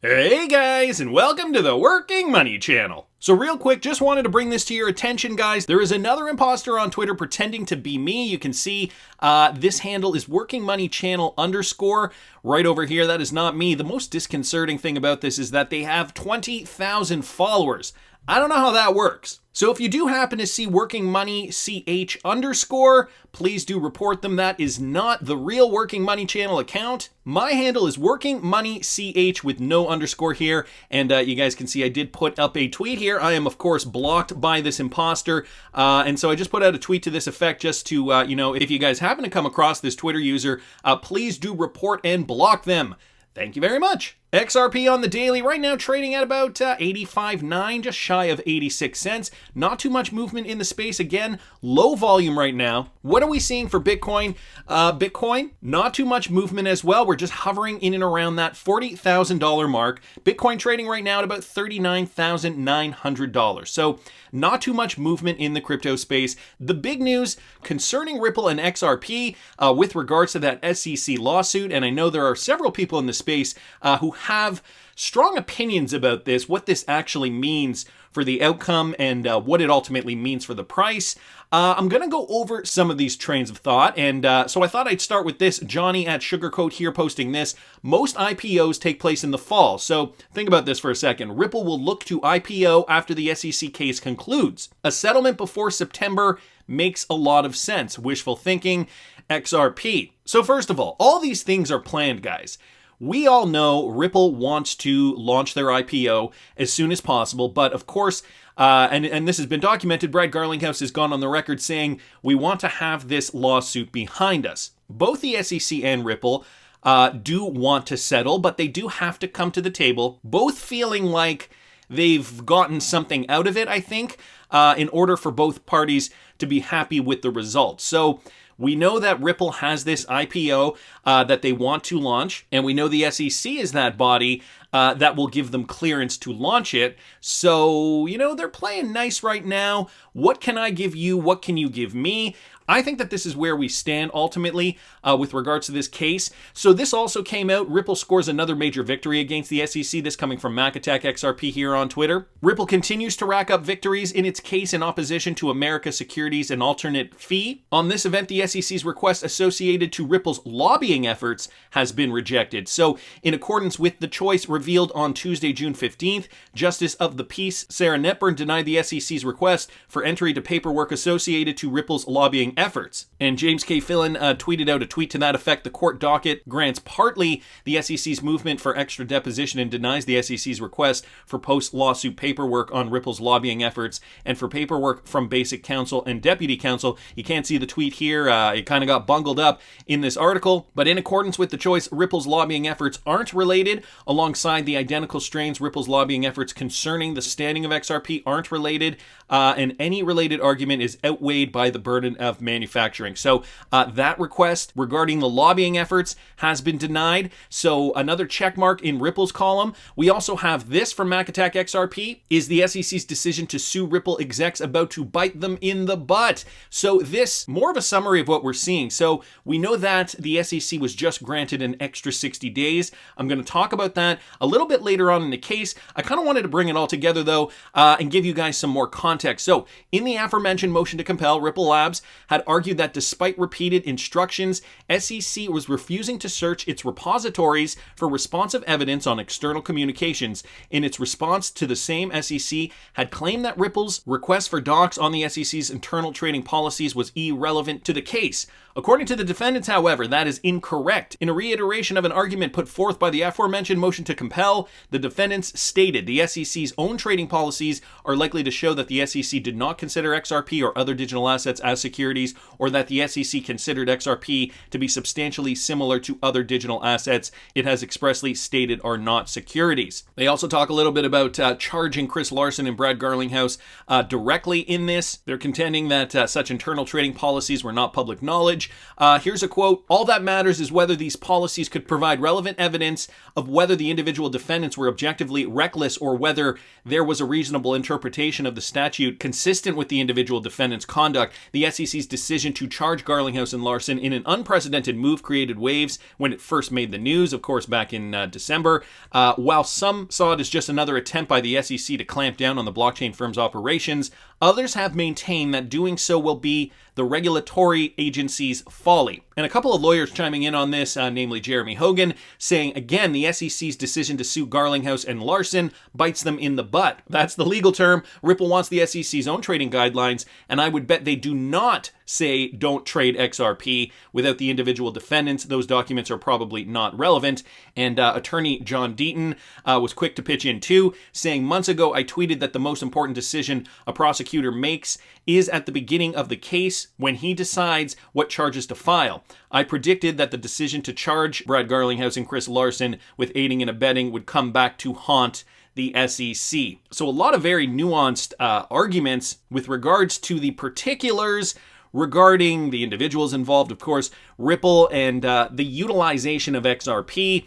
Hey guys, and welcome to the Working Money channel. So real quick, just wanted to bring this to your attention, guys. There is another imposter on Twitter pretending to be me. You can see this handle is Working Money Channel _ right over here. That is not me. The most disconcerting thing about this is that they have 20,000 followers. I don't know how that works. So if you do happen to see Working Money CH _, please do report them. That is not the real Working Money channel account. My handle is Working Money CH with no underscore here. And you guys can see I did put up a tweet here. I am, of course, blocked by this imposter. And so I just put out a tweet to this effect just to, if you guys happen to come across this Twitter user, please do report and block them. Thank you very much. XRP on the daily right now trading at about 85.9, just shy of 86 cents. Not too much movement in the space. Again, low volume right now. What are we seeing for Bitcoin? Bitcoin, not too much movement as well. We're just hovering in and around that $40,000 mark. Bitcoin trading right now at about $39,900. So not too much movement in the crypto space. The big news concerning Ripple and XRP with regards to that SEC lawsuit, and I know there are several people in the space who have strong opinions about this, what this actually means for the outcome and what it ultimately means for the price. I'm going to go over some of these trains of thought, and so I thought I'd start with this. Johnny at Sugarcoat here posting this. Most IPOs take place in the fall, so think about this for a second. Ripple will look to IPO after the SEC case concludes. A settlement before September makes a lot of sense. Wishful thinking, XRP. So first of all these things are planned, guys. We all know Ripple wants to launch their IPO as soon as possible, but of course, and this has been documented, Brad Garlinghouse has gone on the record saying we want to have this lawsuit behind us. Both the SEC and Ripple do want to settle, but they do have to come to the table, both feeling like they've gotten something out of it, I think, in order for both parties to be happy with the results. So we know that Ripple has this IPO that they want to launch, and we know the SEC is that body that will give them clearance to launch it. So, they're playing nice right now. What can I give you? What can you give me? I think that this is where we stand ultimately with regards to this case. So this also came out. Ripple scores another major victory against the SEC. This coming from MacAttack XRP here on Twitter. Ripple continues to rack up victories in its case in opposition to America Securities and Alternate Fee. On this event, the SEC's request associated to Ripple's lobbying efforts has been rejected. So in accordance with the choice revealed on Tuesday, June 15th, Justice of the Peace Sarah Netburn denied the SEC's request for entry to paperwork associated to Ripple's lobbying efforts. And James K. Fillon tweeted out a tweet to that effect. The court docket grants partly the SEC's movement for extra deposition and denies the SEC's request for post-lawsuit paperwork on Ripple's lobbying efforts and for paperwork from basic counsel and deputy counsel. You can't see the tweet here. It kind of got bungled up in this article. But in accordance with the choice, Ripple's lobbying efforts aren't related. Alongside the identical strains, Ripple's lobbying efforts concerning the standing of XRP aren't related. And any related argument is outweighed by the burden of manufacturing. So that request regarding the lobbying efforts has been denied. So another check mark in Ripple's column. We also have this from MacAttack XRP. Is the SEC's decision to sue Ripple execs about to bite them in the butt? So this, more of a summary of what we're seeing. So we know that the SEC was just granted an extra 60 days. I'm going to talk about that a little bit later on in the case. I kind of wanted to bring it all together though and give you guys some more context. So in the aforementioned motion to compel, Ripple Labs had argued that despite repeated instructions, SEC was refusing to search its repositories for responsive evidence on external communications. In its response to the same, SEC had claimed that Ripple's request for docs on the SEC's internal trading policies was irrelevant to the case. According to the defendants, however, that is incorrect. In a reiteration of an argument put forth by the aforementioned motion to compel, the defendants stated the SEC's own trading policies are likely to show that the SEC did not consider XRP or other digital assets as securities, or that the SEC considered XRP to be substantially similar to other digital assets it has expressly stated are not securities. They also talk a little bit about charging Chris Larson and Brad Garlinghouse directly in this. They're contending that such internal trading policies were not public knowledge. Here's a quote. All that matters is whether these policies could provide relevant evidence of whether the individual defendants were objectively reckless or whether there was a reasonable interpretation of the statute consistent with the individual defendant's conduct. The SEC's decision to charge Garlinghouse and Larson in an unprecedented move created waves when it first made the news, of course, back in December. While some saw it as just another attempt by the SEC to clamp down on the blockchain firm's operations, others have maintained that doing so will be the regulatory agency's folly. And a couple of lawyers chiming in on this, namely Jeremy Hogan, saying, again, the SEC's decision to sue Garlinghouse and Larson bites them in the butt. That's the legal term. Ripple wants the SEC's own trading guidelines, and I would bet they do not say don't trade XRP. Without the individual defendants, those documents are probably not relevant. And attorney John Deaton was quick to pitch in too, saying, months ago I tweeted that the most important decision a prosecutor makes is at the beginning of the case when he decides what charges to file. I predicted that the decision to charge Brad Garlinghouse and Chris Larson with aiding and abetting would come back to haunt the SEC. So a lot of very nuanced arguments with regards to the particulars regarding the individuals involved, of course, Ripple, and the utilization of XRP.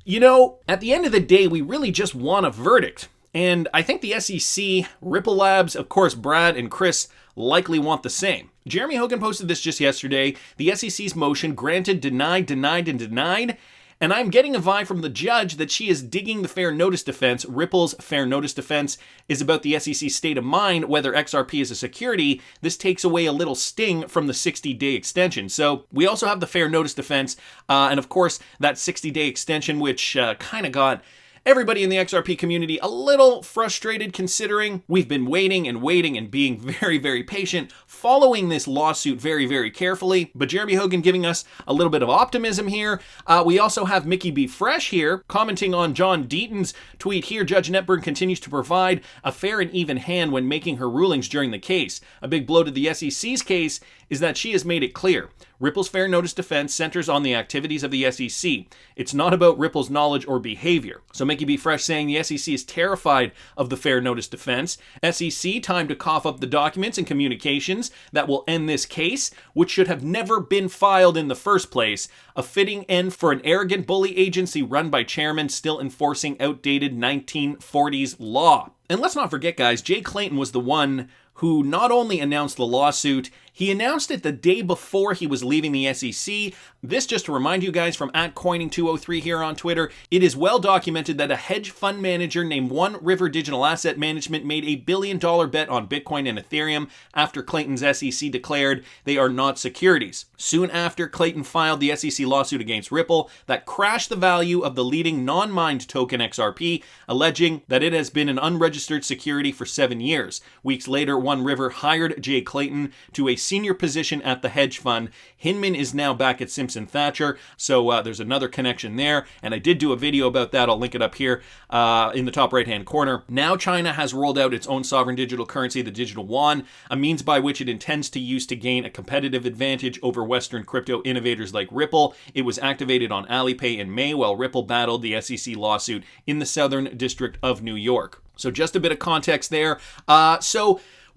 You know, at the end of the day, we really just want a verdict. And I think the SEC, Ripple Labs, of course, Brad and Chris likely want the same. Jeremy Hogan posted this just yesterday. The SEC's motion granted, denied, denied, and denied. And I'm getting a vibe from the judge that she is digging the fair notice defense. Ripple's fair notice defense is about the SEC's state of mind, whether XRP is a security. This takes away a little sting from the 60-day extension. So we also have the fair notice defense. And of course, that 60-day extension, which kind of got everybody in the XRP community a little frustrated, considering we've been waiting and being very, very patient, following this lawsuit very, very carefully. But Jeremy Hogan giving us a little bit of optimism here. We also have Mickey B. Fresh here commenting on John Deaton's tweet here. Judge Netburn continues to provide a fair and even hand when making her rulings during the case. A big blow to the SEC's case is that she has made it clear. Ripple's fair notice defense centers on the activities of the SEC. It's not about Ripple's knowledge or behavior. So Mickey B. Fresh saying the SEC is terrified of the fair notice defense. SEC time to cough up the documents and communications that will end this case, which should have never been filed in the first place. A fitting end for an arrogant bully agency run by chairmen still enforcing outdated 1940s law. And let's not forget, guys, Jay Clayton was the one who not only announced the lawsuit, he announced it the day before he was leaving the SEC. This, just to remind you guys, from @Coining203 here on Twitter, it is well documented that a hedge fund manager named One River Digital Asset Management made a $1 billion bet on Bitcoin and Ethereum after Clayton's SEC declared they are not securities. Soon after, Clayton filed the SEC lawsuit against Ripple that crashed the value of the leading non-mined token XRP, alleging that it has been an unregistered security for 7 years. Weeks later, One River hired Jay Clayton to a senior position at the hedge fund. Hinman is now back at Simpson Thacher, so there's another connection there, and I did do a video about that. I'll link it up here in the top right-hand corner. Now China has rolled out its own sovereign digital currency, the digital yuan, a means by which it intends to use to gain a competitive advantage over Western crypto innovators like Ripple. It was activated on Alipay in May while Ripple battled the SEC lawsuit in the Southern District of New York. So just a bit of context there.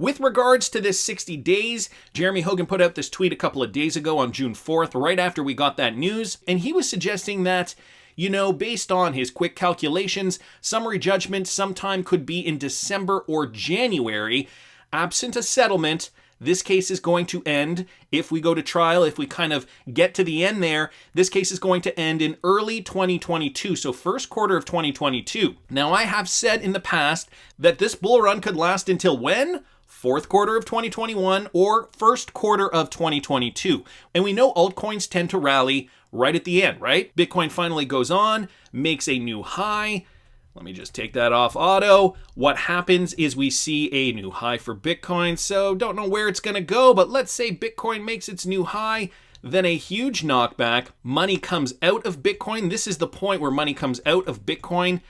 With regards to this 60 days, Jeremy Hogan put out this tweet a couple of days ago on June 4th, right after we got that news, and he was suggesting that, you know, based on his quick calculations, summary judgment sometime could be in December or January. Absent a settlement, this case is going to end, if we go to trial, if we kind of get to the end there, this case is going to end in early 2022, so first quarter of 2022. Now, I have said in the past that this bull run could last until when? Fourth quarter of 2021 or first quarter of 2022. And we know altcoins tend to rally right at the end, right? Bitcoin finally goes on, makes a new high. Let me just take that off auto. What happens is we see a new high for Bitcoin. So don't know where it's going to go, but let's say Bitcoin makes its new high. Then a huge knockback. Money comes out of Bitcoin. This is the point where money comes out of Bitcoin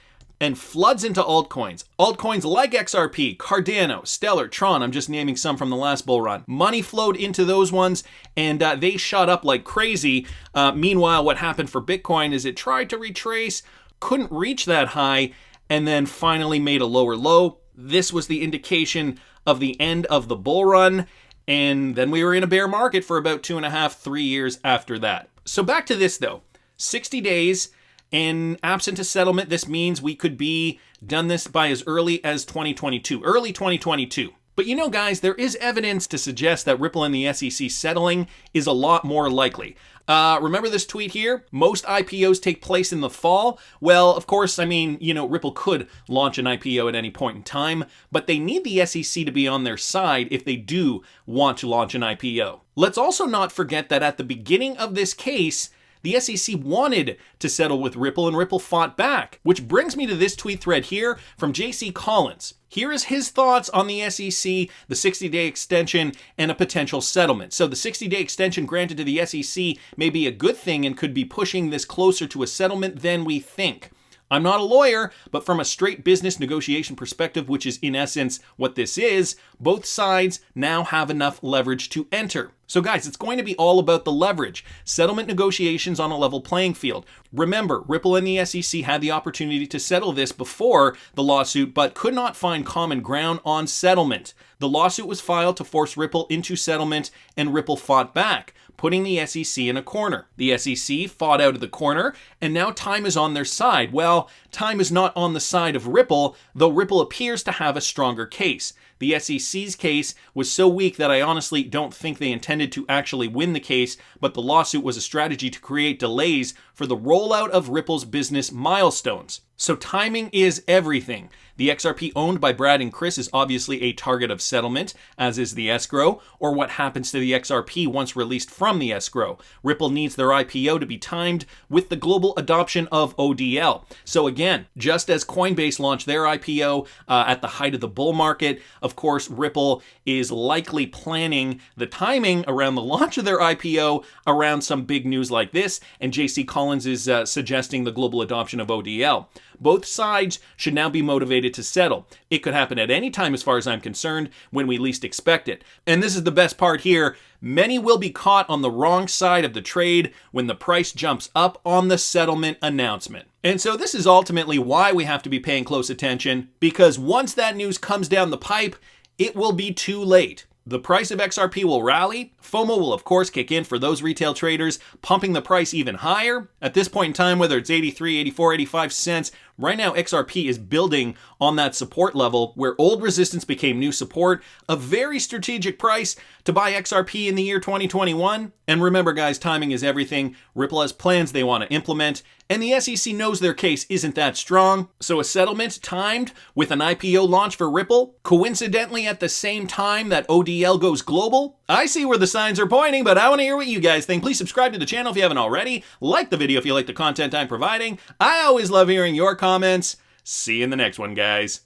and floods into altcoins. Altcoins like XRP, Cardano, Stellar, Tron, I'm just naming some from the last bull run. Money flowed into those ones, and they shot up like crazy. Meanwhile, what happened for Bitcoin is it tried to retrace, couldn't reach that high, and then finally made a lower low. This was the indication of the end of the bull run, and then we were in a bear market for about 2.5, 3 years after that. So back to this though, 60 days, and absent a settlement, this means we could be done this by as early as 2022, early 2022. But you know, guys, there is evidence to suggest that Ripple and the SEC settling is a lot more likely. Remember this tweet here? Most IPOs take place in the fall. Well, of course, I mean, you know, Ripple could launch an IPO at any point in time, but they need the SEC to be on their side if they do want to launch an IPO. Let's also not forget that at the beginning of this case, the SEC wanted to settle with Ripple and Ripple fought back, which brings me to this tweet thread here from JC Collins. Here is his thoughts on the SEC, the 60-day extension, and a potential settlement. So the 60-day extension granted to the SEC may be a good thing and could be pushing this closer to a settlement than we think. I'm not a lawyer, but from a straight business negotiation perspective, which is in essence what this is, both sides now have enough leverage to enter. So guys, it's going to be all about the leverage. Settlement negotiations on a level playing field. Remember, Ripple and the SEC had the opportunity to settle this before the lawsuit, but could not find common ground on settlement. The lawsuit was filed to force Ripple into settlement, and Ripple fought back, putting the SEC in a corner. The SEC fought out of the corner, and now time is on their side. Well, time is not on the side of Ripple, though Ripple appears to have a stronger case. The SEC's case was so weak that I honestly don't think they intended to actually win the case, but the lawsuit was a strategy to create delays for the rollout of Ripple's business milestones. So timing is everything. The XRP owned by Brad and Chris is obviously a target of settlement, as is the escrow, or what happens to the XRP once released from the escrow. Ripple needs their IPO to be timed with the global adoption of ODL. So again, just as Coinbase launched their IPO at the height of the bull market, of course, Ripple is likely planning the timing around the launch of their IPO around some big news like this, and JC Collins is suggesting the global adoption of ODL. Both sides should now be motivated to settle. It could happen at any time as far as I'm concerned, when we least expect it. And this is the best part here. Many will be caught on the wrong side of the trade when the price jumps up on the settlement announcement. And so this is ultimately why we have to be paying close attention, because once that news comes down the pipe, it will be too late. The price of XRP will rally. FOMO will, of course, kick in for those retail traders, pumping the price even higher. At this point in time, whether it's 83, 84, 85 cents, right now XRP is building on that support level where old resistance became new support, a very strategic price to buy XRP in the year 2021. And remember, guys, timing is everything. Ripple has plans they want to implement, and the SEC knows their case isn't that strong. So a settlement timed with an IPO launch for Ripple, coincidentally at the same time that ODL goes global. I see where the signs are pointing, but I want to hear what you guys think. Please subscribe to the channel if you haven't already. Like the video if you like the content I'm providing. I always love hearing your comments. See you in the next one, guys.